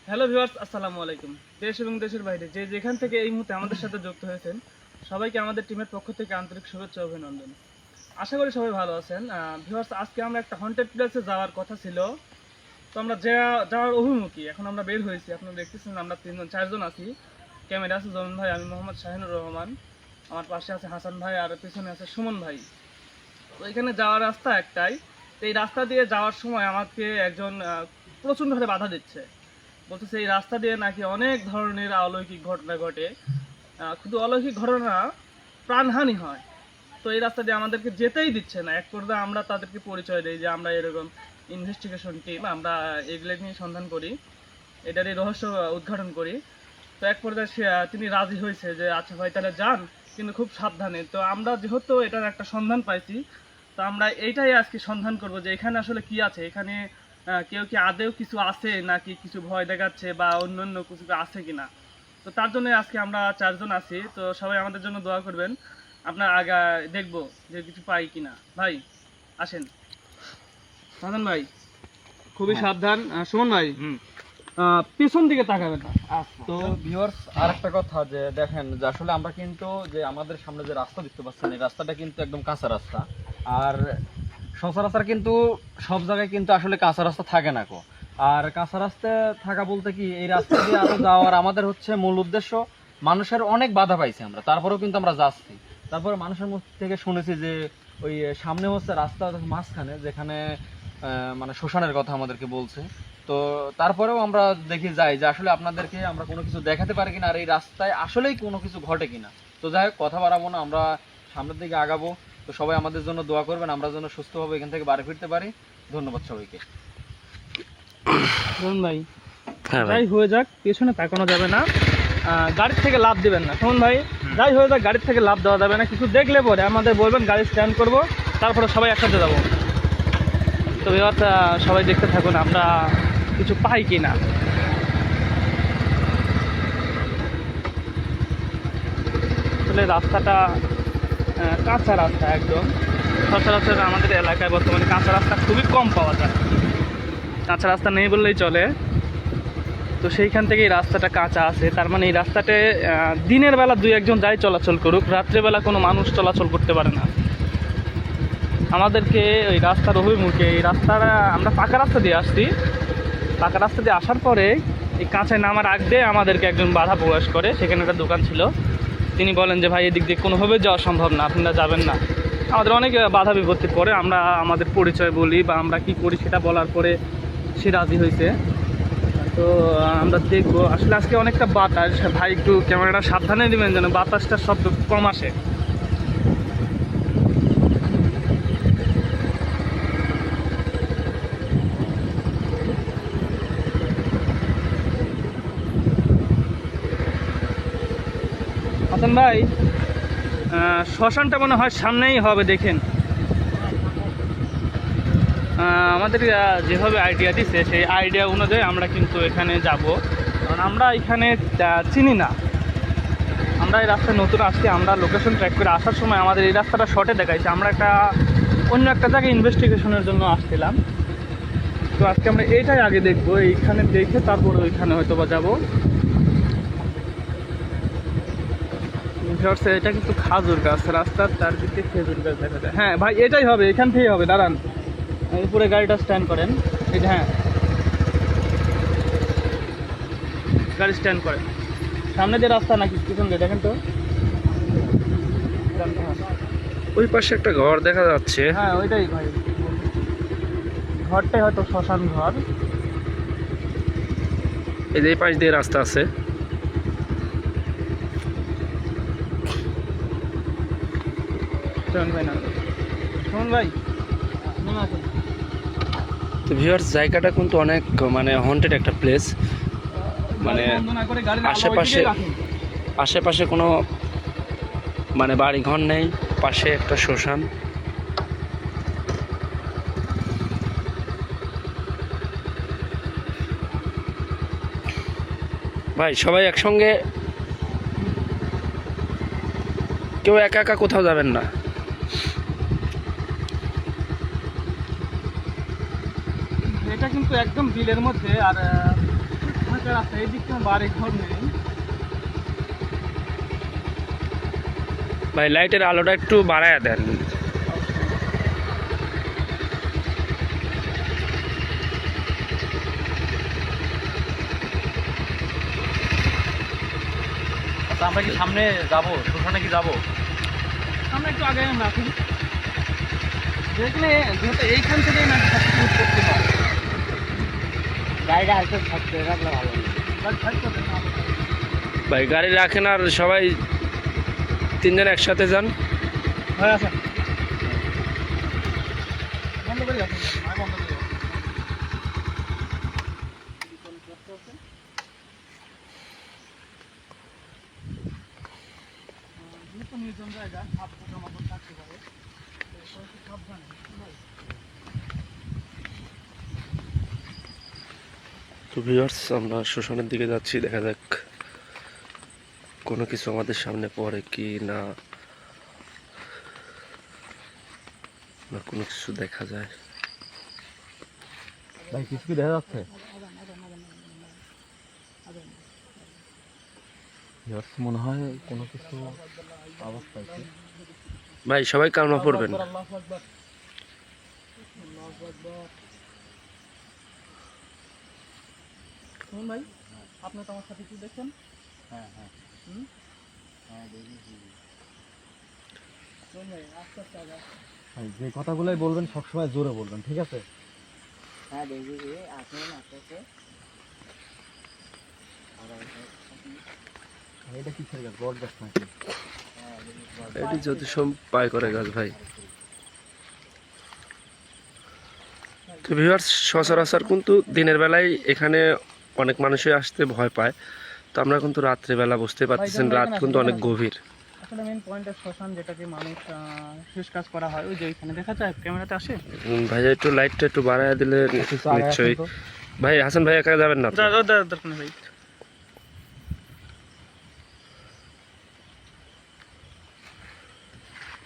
Hello viewers, আসসালামু আলাইকুম। দেশ এবং দেশের বাইরে যে যেখান থেকে এই মুহূর্তে আমাদের সাথে যুক্ত হয়েছেন সবাইকে আমাদের টিমের পক্ষ থেকে আন্তরিক শুভেচ্ছা ও অভিনন্দন। আশা করি সবাই ভালো আছেন। ভিউয়ার্স, আজকে আমরা একটা হন্টেড প্লেসে যাওয়ার কথা ছিল, তো আমরা যাওয়ার অভিমুখী এখন আমরা বের হয়েছি। আপনারা দেখতেছেন আমরা চারজন আছি। ক্যামেরা আছে জমিন ভাই, আমি মোহাম্মদ শাহিনুর রহমান, আমার পাশে আছে হাসান ভাই আর পিছনে আছে সুমন ভাই। তো এখানে যাওয়ার রাস্তা একটাই, তো এই রাস্তা দিয়ে যাওয়ার সময় আমাকে একজন প্রচণ্ডভাবে বাধা দিচ্ছে, বলতেছে এই রাস্তা দিয়ে নাকি অনেক ধরনের অলৌকিক ঘটনা ঘটে। শুধু অলৌকিক ঘটনা, প্রাণহানি হয়। তো এই রাস্তা দিয়ে আমাদেরকে যেতেই দিচ্ছে না। এক পর্যায়ে আমরা তাদেরকে পরিচয় দিই যে আমরা এরকম ইনভেস্টিগেশন টিম, আমরা এগুলো নিয়ে সন্ধান করি, এটারই রহস্য উদ্ঘাটন করি। তো এক পর্যায়ে তিনি রাজি হয়েছে যে আচ্ছা ভাই তাহলে যান, কিন্তু খুব সাবধানে। তো আমরা যেহেতু এটার একটা সন্ধান পাইছি, তো আমরা এইটাই আজকে সন্ধান করব যে এখানে আসলে কি আছে, এখানে কেউ কি আদেও কিছু আছে নাকি কিছু ভয় দেখাচ্ছে বা অন্যান্য কিছু আছে কিনা। তো তার জন্য আজকে আমরা চারজন আছি। তো সবাই আমাদের জন্য দোয়া করবেন, আপনার আগা দেখবো যে কিছু পাই কিনা। ভাই আসেন। সাধন ভাই খুবই সাবধান। সুমন ভাই পিছন দিকে তাকাবেন না। তো ভিউয়ার্স, আরেকটা কথা যে দেখেন যে আসলে আমরা কিন্তু যে আমাদের সামনে যে রাস্তা দেখতে পাচ্ছেন, এই রাস্তাটা কিন্তু একদম কাঁচা রাস্তা। আর সচরাচর কিন্তু সব জায়গায় কিন্তু আসলে কাঁচা রাস্তা থাকে না কো। আর কাঁচা রাস্তা থাকা বলতে কি, এই রাস্তা দিয়ে আরো যাওয়ার আমাদের হচ্ছে মূল উদ্দেশ্য। মানুষের অনেক বাধা পাইছি আমরা, তারপরেও কিন্তু আমরা যাচ্ছি। তারপরে মানুষের মুখ থেকে শুনেছি যে ওই সামনে হচ্ছে রাস্তা মাঝখানে, যেখানে মানে শ্মশানের কথা আমাদেরকে বলছে। তো তারপরেও আমরা দেখি যাই যে আসলে আপনাদেরকে আমরা কোনো কিছু দেখাতে পারি কিনা, আর এই রাস্তায় আসলেই কোনো কিছু ঘটে কিনা। তো যাই হোক, কথা বাড়াবো না, আমরা সামনের দিকে আগাবো। তো সবাই আমাদের জন্য দোয়া করবেন, আমরা যেন সুস্থভাবে এখান থেকে বাড়ি ফিরতে পারি। ধন্যবাদ সবাইকে। সুমন ভাই যাই হয়ে যাক, পেছনে তাকানো যাবে না, গাড়ির থেকে লাভ দিবেন না। সুমন ভাই যাই হয়ে যাক, গাড়ির থেকে লাভ দেওয়া যাবে না। কিছু দেখলে পরে আমাদের বলবেন, গাড়ি স্ট্যান্ড করবো, তারপরে সবাই একসাথে যাবো। তো এবার সবাই দেখতে থাকুন আমরা কিছু পাই কিনা। আসলে রাস্তাটা কাঁচা রাস্তা একদম। সচরাচর আমাদের এলাকায় বর্তমানে কাঁচা রাস্তা খুবই কম পাওয়া যায়, কাঁচা রাস্তা নেই বললেই চলে। তো সেইখান থেকে এই রাস্তাটা কাঁচা আছে, তার মানে এই রাস্তাতে দিনের বেলা দুই একজন যাই চলাচল করুক, রাত্রেবেলা কোনো মানুষ চলাচল করতে পারে না। আমাদেরকে ওই রাস্তার অভিমুখে, এই রাস্তাটা আমরা পাকা রাস্তা দিয়ে আসছি, পাকা রাস্তা দিয়ে আসার পরে এই কাঁচায় নামার আগ দিয়ে আমাদেরকে একজন বাধা প্রবেশ করে। সেখানে একটা দোকান ছিল, তিনি বলেন যে ভাই এদিক দিয়ে কোনোভাবে যাওয়া সম্ভব না, আপনারা যাবেন না। আমাদের অনেক বাধা বিপত্তির পরে আমরা আমাদের পরিচয় বলি বা আমরা কি করি সেটা বলার পরে সে রাজি হয়েছে। তো আমরা দেখবো। আসলে আজকে অনেকটা বাতাস, ভাই একটু ক্যামেরাটা সাবধানে দিবেন যেন বাতাসটা শব্দ কম আসে। হাসান ভাই শ্মশানটা মনে হয় সামনেই হবে, দেখেন। আমাদের যেভাবে আইডিয়া দিচ্ছে সেই আইডিয়া অনুযায়ী আমরা কিন্তু এখানে যাব, কারণ আমরা এখানে চিনি না। আমরা এই রাস্তায় নতুন আসছি, আমরা লোকেশন ট্র্যাক করে আসার সময় আমাদের এই রাস্তাটা শর্টে দেখাইছে। আমরা অন্য একটা জায়গায় ইনভেস্টিগেশনের জন্য আসছিলাম। তো আজকে আমরা এইটাই আগে দেখবো, এইখানে দেখে তারপরে ওইখানে হয়তো বা যাবো। এটা কিন্তু খাজুর গাছ, রাস্তার চারদিকে খেজুর গাছ দেখা যায়। হ্যাঁ ভাই এটাই হবে, এখান থেকেই হবে। দাঁড়ান, উপরে গাড়িটা স্ট্যান্ড করেন। এই যে হ্যাঁ, গাড়ি স্ট্যান্ড করেন। সামনে যে রাস্তা নাকি পিছন দিয়ে দেখেন তো, ওই পাশে একটা ঘর দেখা যাচ্ছে। হ্যাঁ ওইটাই ভাই, ঘরটাই হয়তো শ্মশান ঘর। এই যে পাশ দিয়ে রাস্তা আছে। সুমন ভাই না, সুমন ভাই মনে আছে। তো ভিউয়ার্স, জায়গাটা কিন্তু অনেক মানে হন্টেড একটা প্লেস। মানে আশেপাশে কোনো মানে বাড়ি ঘর নেই, পাশে একটা শ্মশান। ভাই সবাই একসঙ্গে, কেউ একা একা কোথাও যাবেন না। এটা কিন্তু একদম বিলের মধ্যে। আর একটা রাস্তা, এই দিক থেকে বাড়ি ঘর নেই। ভাই লাইটের আলোটা একটু বাড়ায় দেন। আচ্ছা আমরা কি সামনে যাবো, শ্মশানে কি যাবো? আমরা একটু আগে রাখি, যেখানে যেহেতু এইখান থেকেই না করতে পারে গাড়িটা আসতে থাকতে রাখলে ভালো। গাড়ি সাইড করে দেন। ভাই গাড়ি রাখেন আর সবাই তিনজন একসাথে যান। হ্যাঁ আচ্ছা, বন্ধ করে রাখুন, বন্ধ করে রাখুন। যেহেতু নির্জন জায়গা, সাপ পোকামাকড় থাকতে পারে, তো একটু সাবধানে। তো ভিউয়ার্স, আমরা শ্মশানের দিকে যাচ্ছি, দেখা যাক কোনো কিছু আমাদের সামনে পড়ে কি না, না কোনো কিছু দেখা যায়। ভাই কিছু কি দেখা যাচ্ছে? মনে হয় কোনো কিছু আওয়াজ পাইছে। ভাই সবাই কালমা পড়বেন। আল্লাহু আকবার, আল্লাহু আকবার। শুনুন ভাই, আপনি তো আমার সাথে কি দেখছেন? হ্যাঁ হ্যাঁ হুম? হ্যাঁ দেখেছি। শুনুন ভাই, আস্তে আস্তে আগে। ভাই যে কথাগুলোই বলবেন সবসময় জোরে বলবেন, ঠিক আছে? হ্যাঁ দেখেছি, আসুন আস্তে আস্তে। এটা কিসের গাছ? বট গাছ নাকি? এটি যদি সব পায় করে গাছ ভাই। তো ভিউয়ার্স, সচরাচর কিন্তু দিনের বেলায় এখানে অনেক মানুষই আসতে ভয় পায়, তো আমরা কিন্তু রাত্রিবেলা বুঝতে পারতেছেন, রাত কিন্তু অনেক গভীর। আসলে মেইন পয়েন্টের শ্মশান, যেটাকে মানুষ শেষ কাজ করা হয়, ওই যে এখানে দেখা যায়, ক্যামেরাতে আসে। ভাই একটু লাইটটা একটু বাড়ায় দিলে নিশ্চয়ই। ভাই হাসান ভাই একা যাবেন না তো? দরকার নেই ভাই।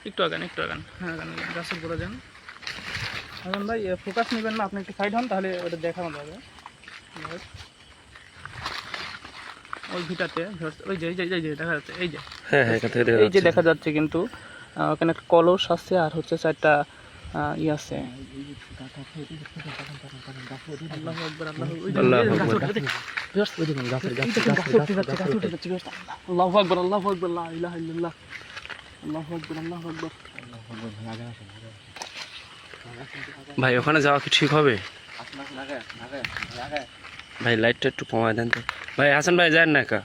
একটু আগান, একটু আগান, হ্যাঁ আগান, গাছের গোড়া যান। আগান ভাই, ফোকাস নেবেন না, আপনি একটু সাইড হন, তাহলে ওটা দেখানো যাবে। ওই ভিটাতে ওই যে এই যে দেখা যাচ্ছে, এই যে হ্যাঁ হ্যাঁ, এখান থেকে দেখা এই যে যাচ্ছে। দেখা যাচ্ছে কিন্তু ওখানে একটা কলস আছে, আর হচ্ছে চারটা ই আছে। আল্লাহু আকবার, আল্লাহু ওই যে আল্লাহু গাছ আকবার। উঠে দেখেন। ওই দেখুন গাছের গাছ উঠে যাচ্ছে, গাছ উঠে যাচ্ছে। আল্লাহু আকবার, আল্লাহু আকবার, লা ইলাহা ইল্লাল্লাহ, আল্লাহু আকবার, আল্লাহু আকবার। ভাই ওখানে যাওয়া কি ঠিক হবে? ভাই লাইটটা একটু কমায় দেন তো। ভাই হাসান ভাই যান না একা।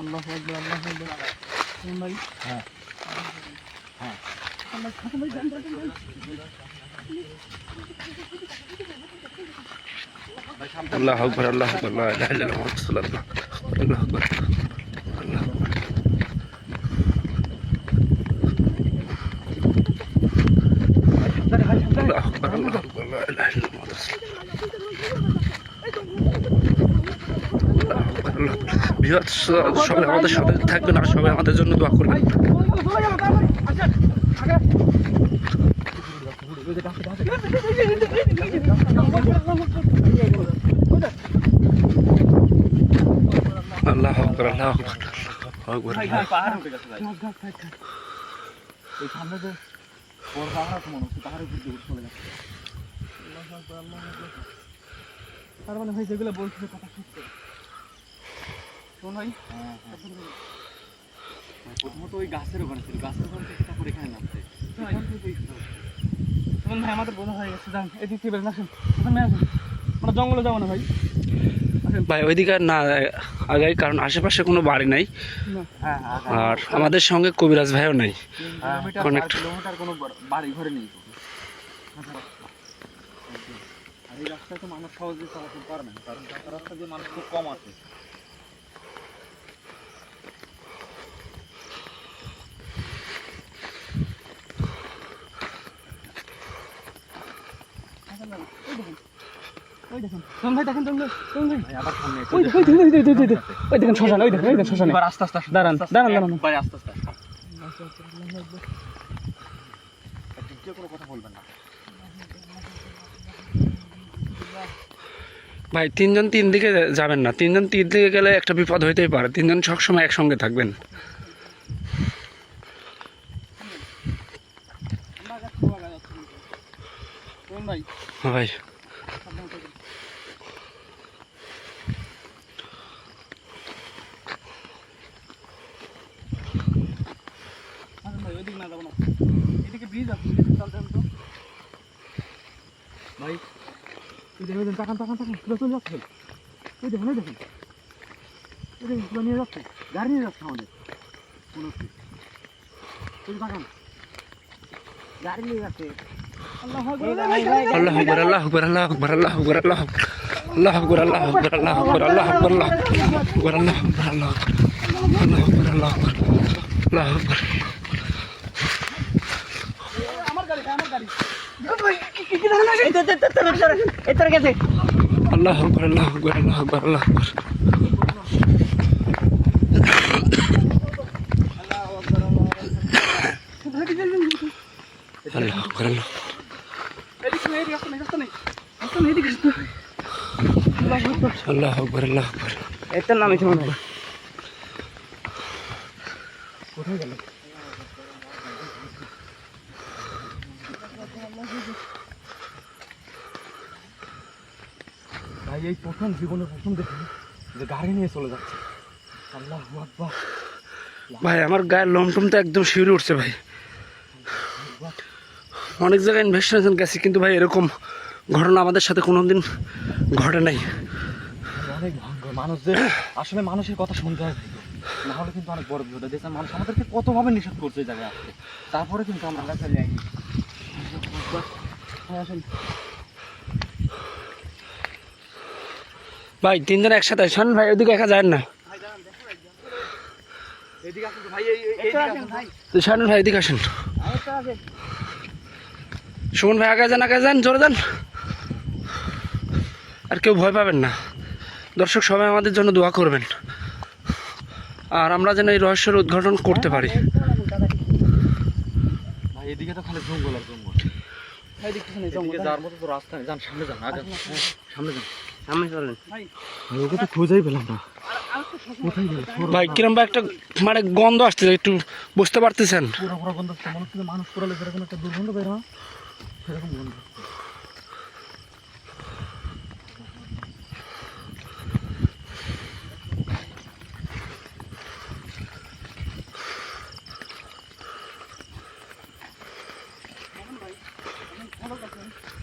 আল্লাহু আকবার, আল্লাহু আকবার। শুনুন ভাই, হ্যাঁ হ্যাঁ হাসান ভাই যান, যান, যান। আল্লাহু আকবার, আল্লাহু আকবার, লা ইলাহা ইল্লাল্লাহ, মুহাম্মাদুর রাসূলুল্লাহ, আল্লাহু আকবার, আল্লাহু আকবার। আল্লাহু আকবার, আল্লাহু আকবার, লা ইলাহা ইল্লাল্লাহ, মুহাম্মাদুর রাসূলুল্লাহ, আল্লাহু আকবার, আল্লাহু আকবার। ভিউয়ার্স, সবাই আমাদের সাথে থাকবেন আর সবাই আমাদের জন্য দোয়া করবেন। আল্লাহু আকবার, আল্লাহু আকবার, আল্লাহু আকবার। পাহাড় উঠে গেছে ভাই। এই সামনে যে বড় পাহাড় আছে মনে হচ্ছে, পাহাড়ের উপর দিয়ে চলে যাচ্ছে। আল্লাহু আকবার, আল্লাহু আকবার। তার মানে ভাই যেগুলো বলছিল কথা সত্য। শোন ভাই, হ্যাঁ হ্যাঁ, প্রথমত ওই গাছের ওখানে ছিল, গাছের ওখান থেকে তারপর এখানে নামছে। শোন ভাই, আমাদের বোঝা হয়ে গেছে, যান এদিক থেকে বেরোন, আসুন ওখানে আসুন। আমরা জঙ্গলে যাবো না ভাই। ভাই ওইদিকে আর না আগাই, কারণ আশেপাশে কোনো বাড়ি নাই, হ্যাঁ আর আমাদের সঙ্গে কবিরাজ ভাইও নাই। কিলোমিটার কোনো বাড়ি ঘরে নেই তো। আর এই রাস্তায় তো মানুষ সহজে চলাচল করে না, কারণ কাঁচা রাস্তা দিয়ে মানুষ খুব কম আছে। ওই দেখেন, শোন ভাই, দেখেন জঙ্গল, শোন ভাই। ভাই আবার সামনে ওই দেখেন শ্মশান, ওই দেখেন শ্মশানে। এবার আস্তে আস্তে দাঁড়ান, দাঁড়ান, দাঁড়ান। ভাই আস্তে আস্তে দ্বিতীয় কোনো কথা বলবেন না। ভাই তিনজন তিন দিকে যাবেন না, তিনজন তিন দিকে গেলে একটা বিপদ হইতেই পারে, তিনজন সবসময় একসঙ্গে থাকবেন। ভাই ভাই ওইদিকে না যাবো না, এদিকে ব্রিজ আছে, ব্রিজে চলতে হবে তো। ভাই ওই দেখেন তাকান তাকান তাকান চলে চলে যাচ্ছে, ওই দেখেন ওই দেখেন ওই দেখেন পুরো নিয়ে যাচ্ছে, গাড়ি নিয়ে যাচ্ছে আমাদের মনে হচ্ছে। ওই তাকান গাড়ি নিয়ে যাচ্ছে। আল্লাহ আকবার আল্লাহ আকবার আল্লাহ আকবার আল্লাহ আকবার আল্লাহ আকবার আল্লাহ আকবার আল্লাহ আকবার আল্লাহ আকবার আল্লাহ আকবার আল্লাহ আকবার আল্লাহ আকবার আল্লাহ আকবার আল্লাহ আকবার আল্লাহ আকবার। আমার গাড়ি, আমার গাড়ি। আল্লাহ আকবার আল্লাহ আকবার আল্লাহ আকবার আল্লাহ আকবার। আল্লাহ আকবার আল্লাহ। এদিকে নেই, রাস্তা নেই, রাস্তা নেই, রাস্তা নেই, এদিকে রাস্তা নেই। আল্লাহ আকবার আল্লাহ আকবার। এটার নাম আছে মনে হয়। কোথায় গেল? ভাই এই প্রথম জীবনে প্রথম দেখি যে গাড়ি নিয়ে চলে যাচ্ছে। আল্লাহু আকবার। ভাই আমার গায়ের লোমটুম তো একদম শিউরে উঠছে ভাই। অনেক জায়গায় ইনভেস্টিগেশন গেছি, কিন্তু ভাই এরকম ঘটনা আমাদের সাথে কোনোদিন ঘটে নাই। অনেক ভয়ঙ্কর মানুষদের, আসলে মানুষের কথা শুনতে হয়, না হলে কিন্তু অনেক বড় বিপদ। দেখছেন মানুষ আমাদেরকে কতভাবে নিষেধ করছে এই জায়গায় আসতে, তারপরে কিন্তু আমরা চলে আসি। ভাই তিনজন একসাথে শোন ভাই, ওইদিকে একা যায় না। এদিকে আসুন তো ভাই, এইদিকে আসুন ভাই। তো শানুর ভাই এদিকে আসেন। সুমন ভাই আগে যান জোরে যান, আর কেউ ভয় পাবেন না। দর্শক সবাই আমাদের জন্য দোয়া করবেন, আর আমরা যেন এই রহস্যের উদ্ঘাটন করতে পারি। ভাই এদিকে তো খালি জঙ্গল আর জঙ্গল, এদিকে যাওয়ার মতো তো রাস্তা নেই। যান সামনে যান, আগে সামনে যান, সামনে চলেন ভাই। ওকে তো খুঁজেই পেলাম না, কোথায় গেল? ভাই কিরম ভাই একটা মানে গন্ধ আসছে, একটু বুঝতে পারতেছেন? পুরো পুরো গন্ধ আসছে, মনে হচ্ছে মানুষ পুরালে যেরকম একটা দুর্গন্ধ বের হয় সেরকম গন্ধ।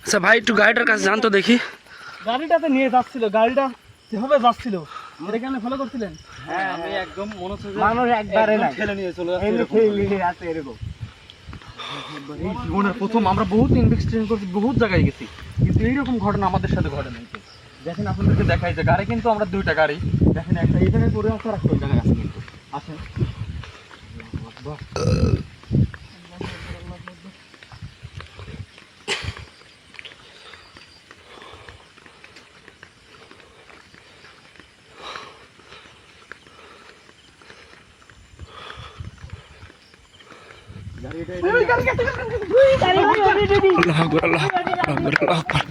আচ্ছা ভাই একটু গাড়িটার কাছে যান তো দেখি। গাড়িটাতে নিয়ে যাচ্ছিল, গাড়িটা যেভাবে যাচ্ছিল এটা কেন ফলো করছিলেন? হ্যাঁ আমি একদম মনে হচ্ছে যে মানুষ একবারে একদম নাই, ঠেলে নিয়ে চলে যাচ্ছে এমনি এরকম। খেয়ে আছে এরকম। এই জীবনের প্রথম, আমরা বহুত ইনভেস্টিগেশন করছি, বহুত জায়গায় গেছি, কিন্তু এইরকম ঘটনা আমাদের সাথে ঘটে নাই। দেখেন আপনাদেরকে দেখাই যে গাড়ি কিন্তু আমরা দুইটা গাড়ি দেখেন, একটা এই জায়গায় পড়ে আছে আর একটা ওই জায়গায় আছে, কিন্তু আসেন। আল্লাহ আকবার আল্লাহ আকবার আল্লাহ আকবার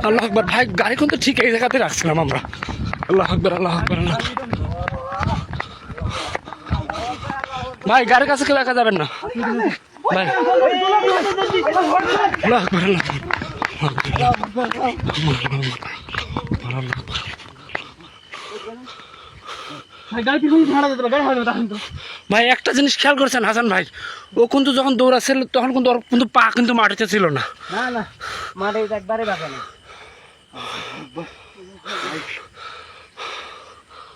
আল্লাহ আকবার। ভাই গাড়ি কিন্তু ঠিক এই জায়গাতে রাখছিলাম আমরা। আল্লাহ আকবার আল্লাহ আকবার আল্লাহ। ভাই গাড়ির কাছে কেউ একা যাবেন না ভাই। আল্লাহ আকবার আল্লাহ আকবার। গাড়ি পিছনে ছাড়া যেত, গাড়ি হারাবে তখন তো। ভাই একটা জিনিস খেয়াল করেছেন হাসান ভাই, ও কিন্তু যখন দৌড়াচ্ছিল তখন কিন্তু ওর কিন্তু পা কিন্তু মাটিতে ছিল না। না না, মাঠে একবারে বাঁচা না।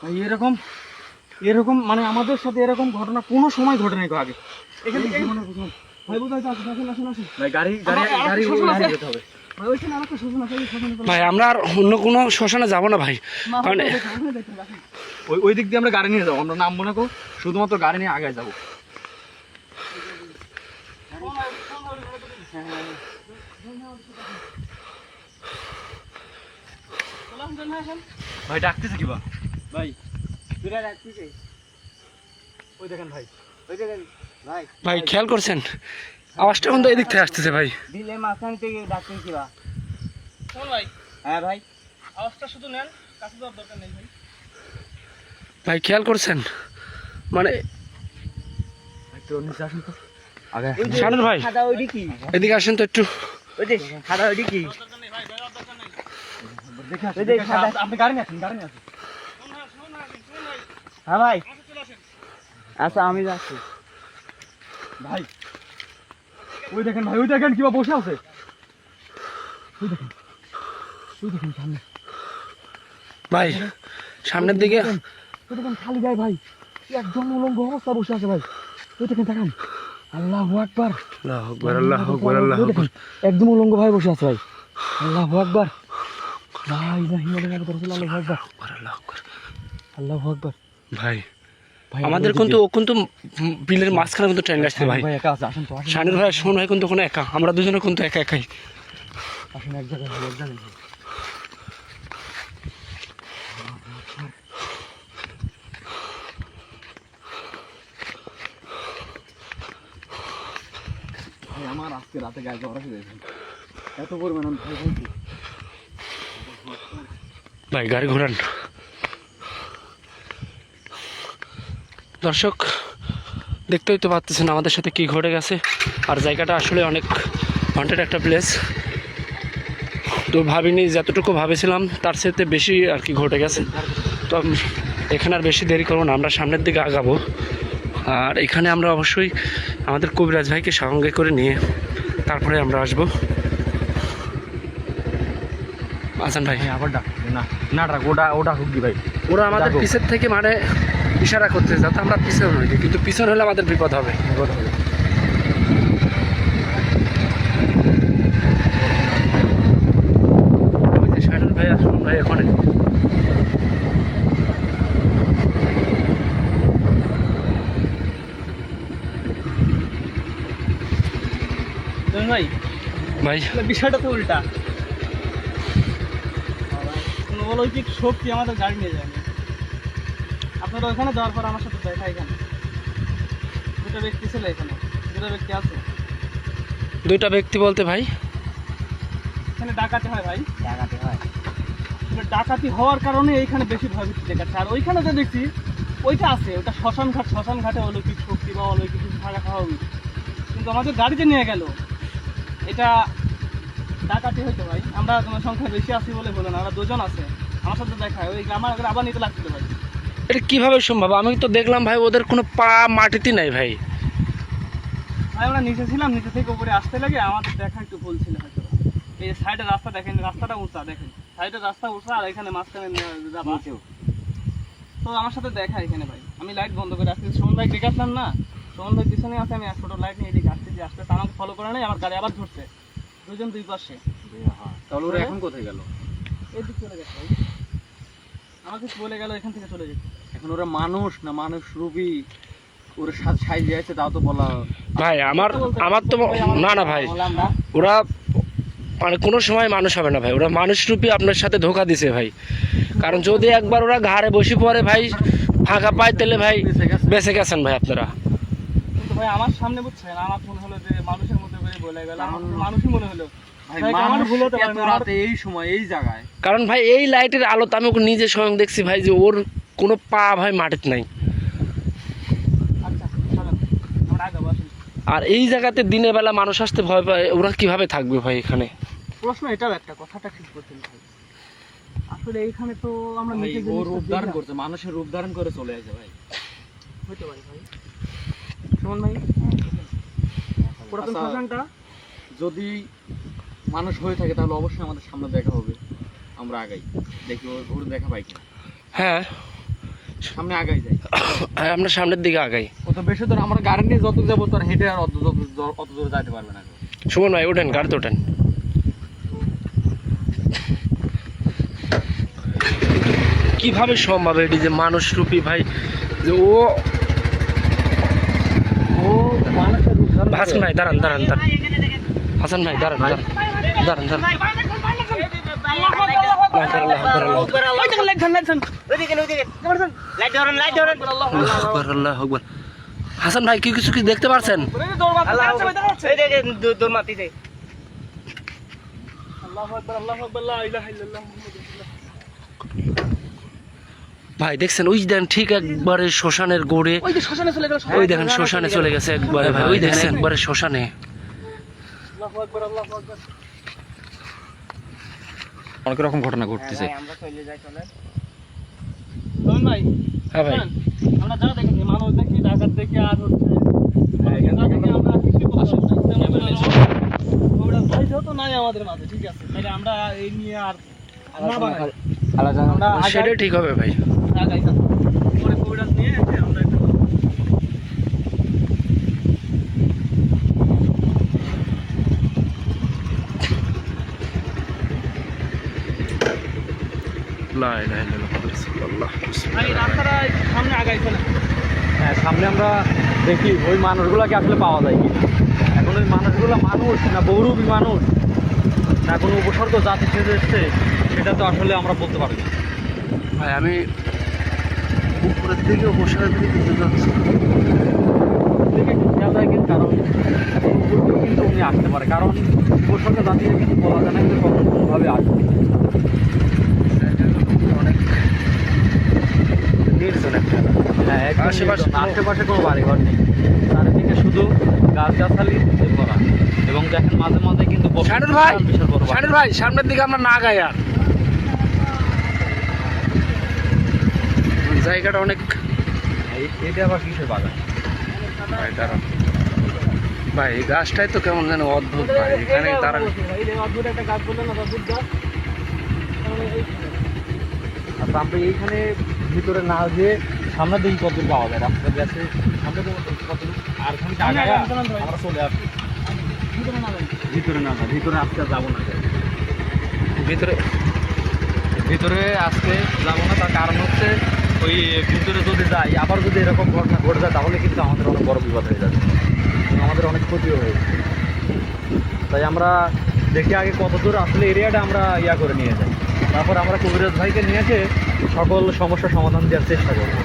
ভাই এরকম এরকম মানে আমাদের সাথে এরকম ঘটনা কোনো সময় ঘটে নাই আগে। এখান থেকে ভাই বুঝাইতে আসুন, আসুন আসুন আসুন। ভাই গাড়ি গাড়ি গাড়ি নিয়ে যেতে হবে। ভাই ওইখানে আরেকটা শ্মশান আছে, ওই শ্মশানে চলো। ভাই আমরা আর অন্য কোনো শ্মশানে যাবো না ভাই, কারণ ওখানে দেখতে আসুন। ওই দিক দিয়ে আমরা গাড়ি নিয়ে যাবো, আমরা নাম মনে করো শুধুমাত্র গাড়ি নিয়ে আগে যাবো। ভাই ডাকতেছে কি বা? ভাই তুই রাখছিস? ওই দেখেন ভাই, ওই দেখেন ভাই, ভাই খেয়াল করছেন আওয়াজটা কিন্তু এদিক থেকে আসতেছে ভাই। বিলের মাঝখান থেকে ডাকতেন কিবা। শোন ভাই, হ্যাঁ ভাই, আওয়াজটা শুধু নেন, কাছে যাওয়ার দরকার নেই ভাই। ভাই খেয়াল করছেন মানে একটু নিচে আসুন তো আগে। শানুর ভাই সাদা ওইটি কি? এদিকে আসেন তো একটু। ওই যে সাদা ওইটি কি? দরকার নেই ভাই, যাওয়ার দরকার নেই। দেখে আসুন, ওই যে দেখে আসুন। সাদা- আপনি গাড়ি নিয়ে আসুন, গাড়ি নিয়ে আসুন। শোন ভাই, হ্যাঁ ভাই, কাছে চলে আসেন। আচ্ছা আমি যাচ্ছি। ভাই ওই দেখেন ভাই, ওই দেখেন কিবা বসে আছে। ওই দেখেন, ওই দেখেন সামনে, ভাই সামনের দিকে ওই দেখেন খালি গায়ে ভাই, একদম উলঙ্গ অবস্থা বসে আছে ভাই। ওই দেখেন তাকান, আল্লাহু আকবার। আল্লাহু আকবার, আল্লাহু আকবার, আল্লাহু ওই দেখেন, আকবার। একদম উলঙ্গ ভাই বসে আছে ভাই। আল্লাহু আকবার, লা ইলাহা ইল্লাল্লাহ রাসূলুল্লাহ, আল্লাহু আকবার, আল্লাহু আকবার। আল্লাহু আকবার। ভাই ভাই আমাদের কিন্তু ও কিন্তু বিলের মাঝখানে কিন্তু ট্রেন আসছে ভাই। ভাই একা আছে, আসেন তো, আসেন, শানুর ভাই শোন ভাই কিন্তু কোনো একা, আমরা দুজনে কিন্তু একা একাই। আসেন এক জায়গায়, এক জায়গায়। ভাই আমার আজকে রাতে গায়ে জ্বর এসে গেছে, এত পরিমাণ আমি ভয় পাইছি। ভাই গাড়ি ঘোরান। দর্শক দেখতেই তো পাচ্ছেন আমাদের সাথে কি ঘটে গেছে। আর জায়গাটা আসলে অনেক হন্টেড একটা প্লেস। তো ভাবিনি, যতটুকু ভাবেছিলাম তার সাথে বেশি আর কি ঘটে গেছে। তো এখানে আর বেশি দেরি করবো না, আমরা সামনের দিকে আগাবো। আর এখানে আমরা অবশ্যই আমাদের কবিরাজ ভাইকে সঙ্গে করে নিয়ে তারপরে আমরা আসবো। আসান ভাই, ভাই আবার ডাক, না না ডাক, ওটা হুক দি ভাই। ওরা আমাদের যাবো। পিছের থেকে মানে ইশারা করতে যাতে আমরা পিছনে নই, কিন্তু পিছনে হলে আমাদের বিপদ হবে। ওই যে শাহিনুর ভাই, আসুন ভাই ওখানে। শোন ভাই, ভাই বিষয়টা তো উল্টা। কোনো অলৌকিক শক্তি আমাদের গাড়ি নিয়ে যায়নি। আপনারা ওখানে যাওয়ার পর আমার সাথে দেখা, এখানে দুটো ব্যক্তি ছিল, এখানে দুটো ব্যক্তি আছে। দুইটা ব্যক্তি বলতে ভাই এখানে ডাকাতি হয় ভাই, টাকাতে হয়। এবার ডাকাতি হওয়ার কারণে এইখানে বেশি ভয়ভীতি দেখাচ্ছে। আর ওইখানে যে দেখছি ওইটা আছে, ওটা শ্মশান ঘাট। শ্মশান ঘাটে অলৌকিক শক্তি বা অলৌকিক কিছু থাকা স্বাভাবিক, কিন্তু আমাদের গাড়িতে নিয়ে গেল, এটা ডাকাতি হইতো ভাই। আমরা তোমার সংখ্যা বেশি আছি বলে বলে না, আমরা দুজন আছে। আমার সাথে দেখায় ওই আমার আবার নিতে লাগছিল ভাই। এটা কিভাবে সম্ভব? আমি তো দেখলাম ভাই ওদের কোনো পা মাটিতে নাই ভাই। ভাই আমরা নিচে ছিলাম, নিচে থেকে উপরে আসতে লাগে আমাদের দেখা একটু ভুল ছিল হয়তো। এই যে সাইডের রাস্তা দেখেন, রাস্তাটা উঁচা দেখেন, সাইডের রাস্তা উঁচা আর এখানে মাঝখানে যাবা। তো আমার সাথে দেখা এখানে ভাই, আমি লাইট বন্ধ করে আসছি। সুমন ভাই ডেকে আসলাম না, সুমন ভাই পিছনে আছে, আমি 100 লাইট নিয়ে এদিকে আসতেছি। আসতে আমাকে ফলো করে নেই, আমার গাড়ি আবার ধরছে। দুজন দুই পাশে। তাহলে ওরা এখন কোথায় গেল? এদিক চলে গেছে ভাই, আমাকে বলে গেল এখান থেকে চলে যেতে। এখন ওরা মানুষ না মানুষ রূপী, ওরা সাইজ আছে তাও তো বলা। ভাই আমার তো না না ভাই, বললাম না, ওরা মানে কোনো সময় মানুষ হবে না ভাই। ওরা মানুষ রূপী আপনার সাথে ধোকা দিছে ভাই। কারণ যদি একবার ওরা ঘাড়ে বসে পড়ে ভাই, ফাঁকা পায়, তাহলে ভাই বেঁচে গেছেন ভাই আপনারা। কিন্তু ভাই আমার সামনে বুঝছেন, আমার মনে হলো যে মানুষের মধ্যে করে বলে গেল, আমার মানুষই মনে হলো। ভাই ভাই, আমার ভুল হতে পারে এত না, রাতে এই সময় এই জায়গায়। কারণ ভাই এই লাইটের আলোতে আমি ওকে নিজে স্বয়ং দেখছি ভাই যে ওর কোনো পা ভাই মাটিতে নাই। আচ্ছা চলেন আমরা আগাবো, আসুন। আর এই জায়গাতে দিনের বেলা মানুষ আসতে ভয় পায়, ওরা কিভাবে থাকবে ভাই এখানে? প্রশ্ন এটাও একটা, কথাটা ঠিক বলছেন ভাই। আসলে এইখানে তো আমরা ভাই, নিচে ও রূপ ধারণ করছে, মানুষের রূপ ধারণ করে চলে আসে ভাই। হইতে পারে ভাই। সুমন ভাই, পুরাতন আচ্ছা, শ্মশানটা যদি মানুষ হয়ে থাকে তাহলে অবশ্যই আমাদের সামনে দেখা হবে, আমরা আগাই দেখি ওর দেখা পাই কিনা। হ্যাঁ সামনে আগাই যাই। আমরা সামনের দিকে আগাই। ও তো বেশি দূর, আমার গাড়ি নিয়ে যত যাবো তোর হেঁটে আর অত দূরে যাইতে পারবে না। সুমন ভাই ওঠেন, গাড়িতে ওঠেন। কিভাবে সম্ভব এটি যে মানুষ রূপী ভাই, যে ও মানুষের রূপ ধারণ হাসান ভাই দাঁড়ান দাঁড়ান দাঁড়ান, হাসান ভাই দাঁড়ান দাঁড়ান দাঁড়ান দাঁড়ান। ওইদিকে ওইদিকে লাইট ধরেন, লাইট ধরেন। আল্লাহু আকবার, আল্লাহু আকবার। হাসান ভাই কি কিছু কি দেখতে পারছেন? দৌড় মারতেছে। আল্লাহু আকবার, আল্লাহু আকবার, লা ইলাহা ইল্লাল্লাহ মুহাম্মাদুর রাসূলুল্লাহ। ভাই দেখছেন ওই দেখেন ঠিক একবারে শ্মশানের গোড়ে, ওই যে শ্মশানে চলে গেল। ওই দেখেন শ্মশানে চলে গেছে একবারে ভাই, ওই দেখছেন একবারে শ্মশানে। আল্লাহু আকবার, আল্লাহু আকবার। অনেক রকম ঘটনা ঘটতেছে। ভাই, আমরা চলে যাই, চলেন। রমন ভাই, হ্যাঁ ভাই, শোনেন, আমরা যা দেখেছি মানুষ দেখি, ডাকাত দেখি, আর হচ্ছে যা দেখি আমরা কিছু কথা বলবো না। ওরা ভাই যেহেতু নাই আমাদের মাঝে, ঠিক আছে, তাহলে আমরা এই নিয়ে আর না বানাই। আমরা সেটাই ঠিক হবে ভাই। আগাই থাকবো। পরে কবিরাজ নিয়ে এসে আমরা একটা লা ইলাহা ইল্লাল্লাহ রাসূলুল্লাহ। ভাই রাস্তাটা সামনে আগাইছে না। হ্যাঁ, সামনে আমরা দেখি ওই মানুষগুলোকে আসলে পাওয়া যায় কিনা। এখন ওই মানুষগুলো মানুষ না বহুরূপী মানুষ না কোনো উপসর্গ জাতি সেজে এসছে, সেটা তো আসলে আমরা বলতে পারি না। ভাই আমি উপরের দিকে বসার দিকে যেতে যাচ্ছি। দেখে একটু খেয়াল রাখেন, কারণ এখন উপর দিকে কিন্তু উনি আসতে পারে, কারণ উপসর্গ জাতিকে কিন্তু বলা যায় না যে কখন কোনোভাবে আসবে। অনেক নির্জন একটা। হ্যাঁ, একদম আশেপাশে নির্জন। আশেপাশে কোনো বাড়িঘর নেই, চারিদিকে শুধু গাছগাছালি ভরা। এবং দেখেন মাঝে মাঝে কিন্তু শানুর ভাই, বিশাল বড় বাড়ি। শানুর ভাই সামনের দিকে আমরা না গাই আর। জায়গাটা অনেক এটা আবার কিসের বাগান? ভাই দাঁড়ান ভাই, এই গাছটাই তো কেমন যেন অদ্ভুত ভাই, এখানে দাঁড়ান। এই যে অদ্ভুত একটা গাছ বললেন না, অদ্ভুত গাছ। তাহলে এই আচ্ছা, আমরা এইখানে ভিতরে না যেয়ে সামনের দিকে কত পাওয়া যায়? রাস্তা গেছে সামনে দিকে কত, আর এখানে সামনে আগায়া আগান, ভাই। আমরা চলে আসি। ভিতরে না যাই। ভিতরে না, ভিতরে আজকে আর যাবো না। ভিতরে ভিতরে আজকে যাবো না, তার কারণ হচ্ছে ওই ভিতরে যদি যাই আবার যদি এরকম ঘটনা ঘটে যায় তাহলে কিন্তু আমাদের অনেক বড় বিপদ হয়ে যাবে, আমাদের অনেক ক্ষতিও হয়েছে। তাই আমরা দেখি আগে কত দূর আসলে এরিয়াটা আমরা ইয়া করে নিয়ে যাই, তারপর আমরা কবিরাজ ভাইকে নিয়ে এসে সকল সমস্যার সমাধান দেওয়ার চেষ্টা করবো।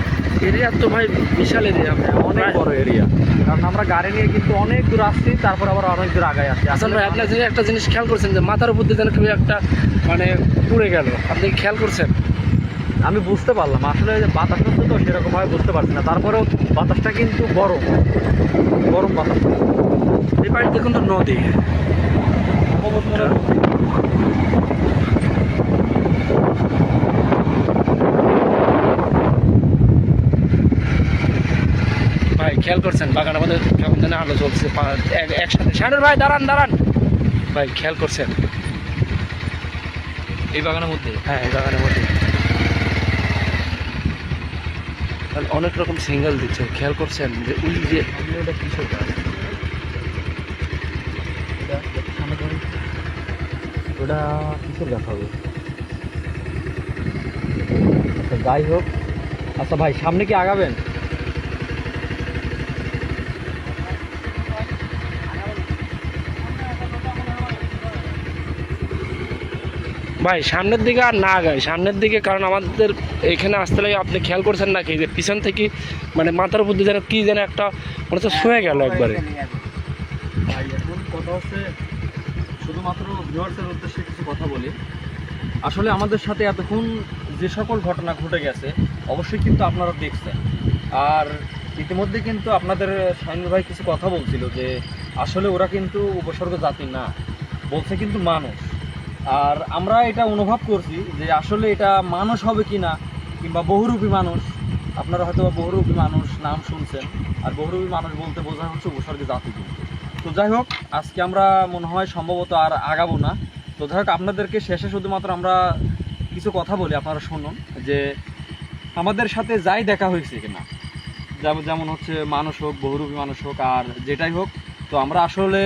এরিয়া তো ভাই বিশাল এরিয়া, অনেক বড় এরিয়া, কারণ আমরা গাড়ি নিয়ে কিন্তু অনেক দূর আসছি, তারপর আবার অনেক দূর আগায় আসছি। হাসান ভাই আপনার যে একটা জিনিস খেয়াল করছেন যে মাথার উপর দিয়ে যেন কেউ একটা মানে পুড়ে গেল, আপনি কি খেয়াল করছেন? আমি বুঝতে পারলাম আসলে যে বাতাস হচ্ছে তো সেরকমভাবে বুঝতে পারছি না, তারপরেও বাতাসটা কিন্তু গরম গরম বাতাস। এই পাশে দেখুন তো নদী। সম্ভবত মনে হচ্ছে। ভাই খেয়াল করছেন বাগানের মধ্যে কেমন যেন আলো চলছে একসাথে। শানুর ভাই দাঁড়ান দাঁড়ান ভাই, খেয়াল করছেন? এই বাগানের মধ্যে হ্যাঁ, এই বাগানের মধ্যে অনেক রকম সিঙ্গেল দিচ্ছে, খেয়াল করছেন? যে ওই যে ওটা কিসের গাছ? ওটা কিসের গাছ হবে? আচ্ছা যাই হোক, আচ্ছা ভাই সামনে কি আগাবেন? ভাই সামনের দিকে আর না গায়, সামনের দিকে, কারণ আমাদের এখানে আসতে লাগে আপনি খেয়াল করছেন নাকি যে পিছন থেকে মানে মাথার উপর দিয়ে যেন কি যেন একটা মনে হচ্ছে শুয়ে গেল একবারে। ভাই এখন কথা হচ্ছে শুধুমাত্র ভিউয়ার্সের উদ্দেশ্যে কিছু কথা বলি। আসলে আমাদের সাথে এতক্ষণ যে সকল ঘটনা ঘটে গেছে অবশ্যই কিন্তু আপনারা দেখছেন, আর ইতিমধ্যে কিন্তু আপনাদের শাহিনুর ভাই কিছু কথা বলছিল যে আসলে ওরা কিন্তু উপসর্গ জাতি না, বলছে কিন্তু মানুষ। আর আমরা এটা অনুভব করছি যে আসলে এটা মানুষ হবে কি না, কিংবা বহুরূপী মানুষ। আপনারা হয়তো বহুরূপী মানুষ নাম শুনছেন, আর বহুরূপী মানুষ বলতে বোঝা হচ্ছে উপসর্গে জাতি কিন্তু। তো যাই হোক, আজকে আমরা মনে হয় সম্ভবত আর আগাবো না। তো যাই হোক, আপনাদেরকে শেষে শুধুমাত্র আমরা কিছু কথা বলি, আপনারা শুনুন যে আমাদের সাথে যাই দেখা হয়েছে কিনা, যেমন হচ্ছে মানুষ হোক, বহুরূপী মানুষ হোক, আর যেটাই হোক, তো আমরা আসলে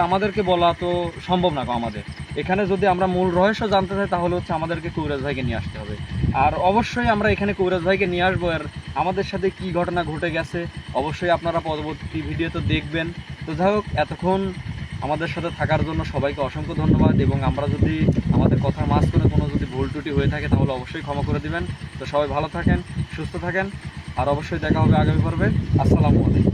আমাদেরকে বলা তো সম্ভব না। আমাদের এখানে যদি আমরা মূল রহস্য জানতে চাই তাহলে হচ্ছে আমাদেরকে কবিরাজ ভাইকে নিয়ে আসতে হবে, আর অবশ্যই আমরা এখানে কবিরাজ ভাইকে নিয়ে আসবো। আর আমাদের সাথে কি ঘটনা ঘটে গেছে অবশ্যই আপনারা পরবর্তী ভিডিওতে দেখবেন। তো যাই হোক, এতক্ষণ আমাদের সাথে থাকার জন্য সবাইকে অসংখ্য ধন্যবাদ, এবং আমরা যদি আমাদের কথার মাঝখানে কোনো যদি ভুল ত্রুটি হয়ে থাকে তাহলে অবশ্যই ক্ষমা করে দিবেন। তো সবাই ভালো থাকেন, সুস্থ থাকেন, আর অবশ্যই দেখা হবে আগামী পর্বে। আসসালামু আলাইকুম।